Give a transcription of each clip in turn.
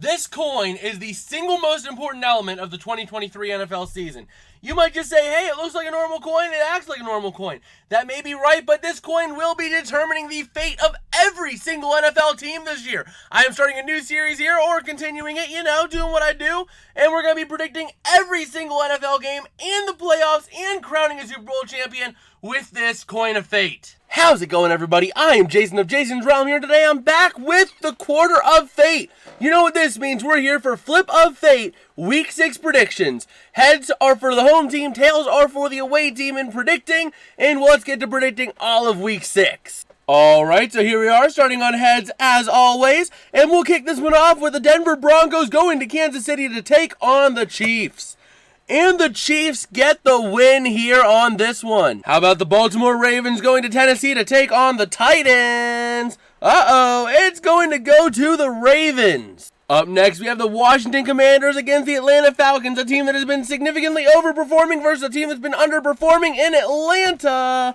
This coin is the single most important element of the 2023 NFL season. You might just say, hey, it looks like a normal coin, it acts like a normal coin. That may be right, but this coin will be determining the fate of every single NFL team this year. I am starting a new series here, or continuing it, doing what I do, and we're going to be predicting every single NFL game and the playoffs and crowning a Super Bowl champion with this coin of fate. How's it going, everybody? I am Jason of Jason's Realm here today. I'm back with the Quarter of Fate. You know what this means? We're here for Flip of Fate, Week 6 predictions. Heads are for the home team, tails are for the away team in predicting, and let's get to predicting all of Week 6. Alright, so here we are, starting on heads as always, and we'll kick this one off with the Denver Broncos going to Kansas City to take on the Chiefs. And the Chiefs get the win here on this one. How about the Baltimore Ravens going to Tennessee to take on the Titans? It's going to go to the Ravens. Up next, we have the Washington Commanders against the Atlanta Falcons, a team that has been significantly overperforming versus a team that's been underperforming in Atlanta.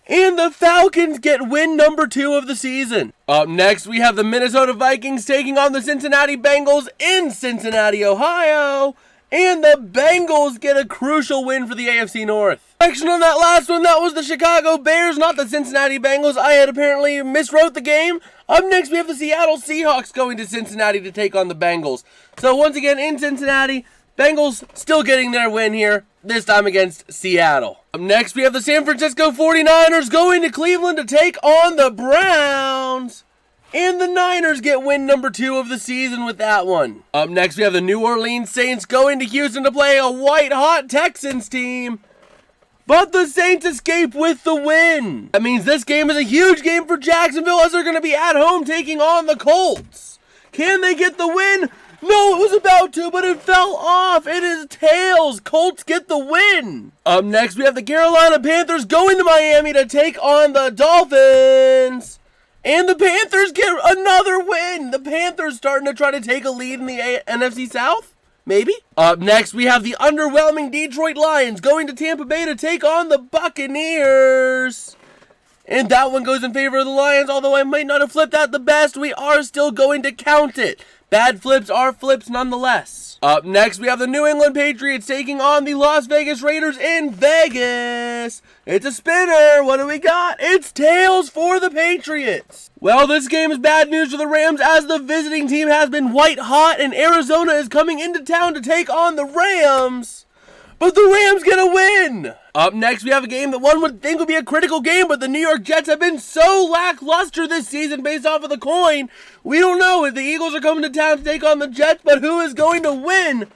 And the Falcons get win number 2 of the season. Up next, we have the Minnesota Vikings taking on the Cincinnati Bengals in Cincinnati, Ohio. And the Bengals get a crucial win for the AFC North. Correction on that last one, that was the Chicago Bears, not the Cincinnati Bengals. I had apparently miswrote the game. Up next, we have the Seattle Seahawks going to Cincinnati to take on the Bengals. So once again, in Cincinnati, Bengals still getting their win here, this time against Seattle. Up next, we have the San Francisco 49ers going to Cleveland to take on the Browns. And the Niners get win number 2 of the season with that one. Up next, we have the New Orleans Saints going to Houston to play a white-hot Texans team. But the Saints escape with the win. That means this game is a huge game for Jacksonville as they're going to be at home taking on the Colts. Can they get the win? No, it was about to, but it fell off. It is tails. Colts get the win. Up next, we have the Carolina Panthers going to Miami to take on the Dolphins. And the Panthers get another win. The Panthers starting to try to take a lead in the NFC South? Maybe. Up next, we have the underwhelming Detroit Lions going to Tampa Bay to take on the Buccaneers. And that one goes in favor of the Lions, although I might not have flipped that the best. We are still going to count it. Bad flips are flips nonetheless. Up next, we have the New England Patriots taking on the Las Vegas Raiders in Vegas. It's a spinner. What do we got? It's tails for the Patriots. Well, this game is bad news for the Rams as the visiting team has been white hot and Arizona is coming into town to take on the Rams. But the Rams get a win. Up next, we have a game that one would think would be a critical game, but the New York Jets have been so lackluster this season based off of the coin. We don't know if the Eagles are coming to town to take on the Jets, but who is going to win?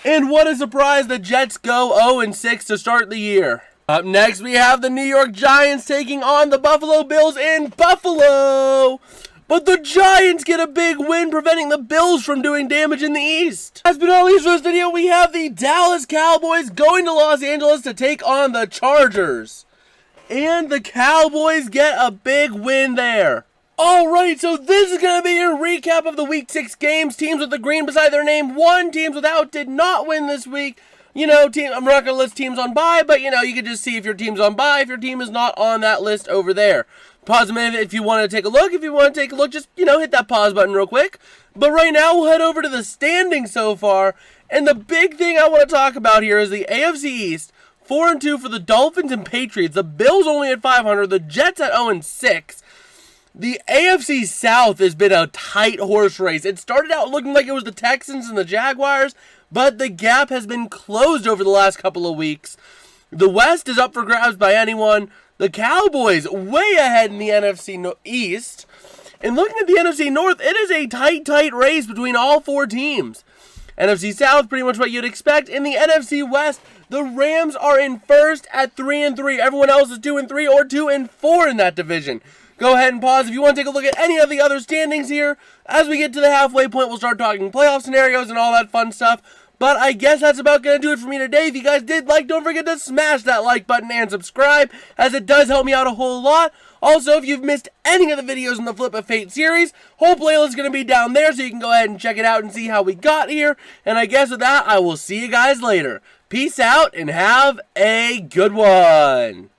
And what a surprise, the Jets go 0-6 to start the year. Up next, we have the New York Giants taking on the Buffalo Bills in Buffalo. But the Giants get a big win, preventing the Bills from doing damage in the East. Last but not least for this video, we have the Dallas Cowboys going to Los Angeles to take on the Chargers. And the Cowboys get a big win there. Alright, so this is going to be your recap of the Week 6 games. Teams with the green beside their name won. Teams without did not win this week. I'm not going to list teams on bye, but you can just see if your team's on bye, if your team is not on that list over there. Pause a minute if you want to take a look. If you want to take a look, just, hit that pause button real quick. But right now, we'll head over to the standings so far. And the big thing I want to talk about here is the AFC East. 4-2 for the Dolphins and Patriots. The Bills only at 500. The Jets at 0-6. The AFC South has been a tight horse race. It started out looking like it was the Texans and the Jaguars, but the gap has been closed over the last couple of weeks. The West is up for grabs by anyone. The Cowboys way ahead in the NFC East. And looking at the NFC North, it is a tight race between all 4 teams. NFC South, pretty much what you'd expect. In the NFC West, the Rams are in first at 3-3. Everyone else is 2-3 or 2-4 in that division. Go ahead and pause if you want to take a look at any of the other standings here. As we get to the halfway point, we'll start talking playoff scenarios and all that fun stuff. But I guess that's about going to do it for me today. If you guys did like, don't forget to smash that like button and subscribe, as it does help me out a whole lot. Also, if you've missed any of the videos in the Flip of Fate series, whole playlist is going to be down there, so you can go ahead and check it out and see how we got here. And I guess with that, I will see you guys later. Peace out and have a good one.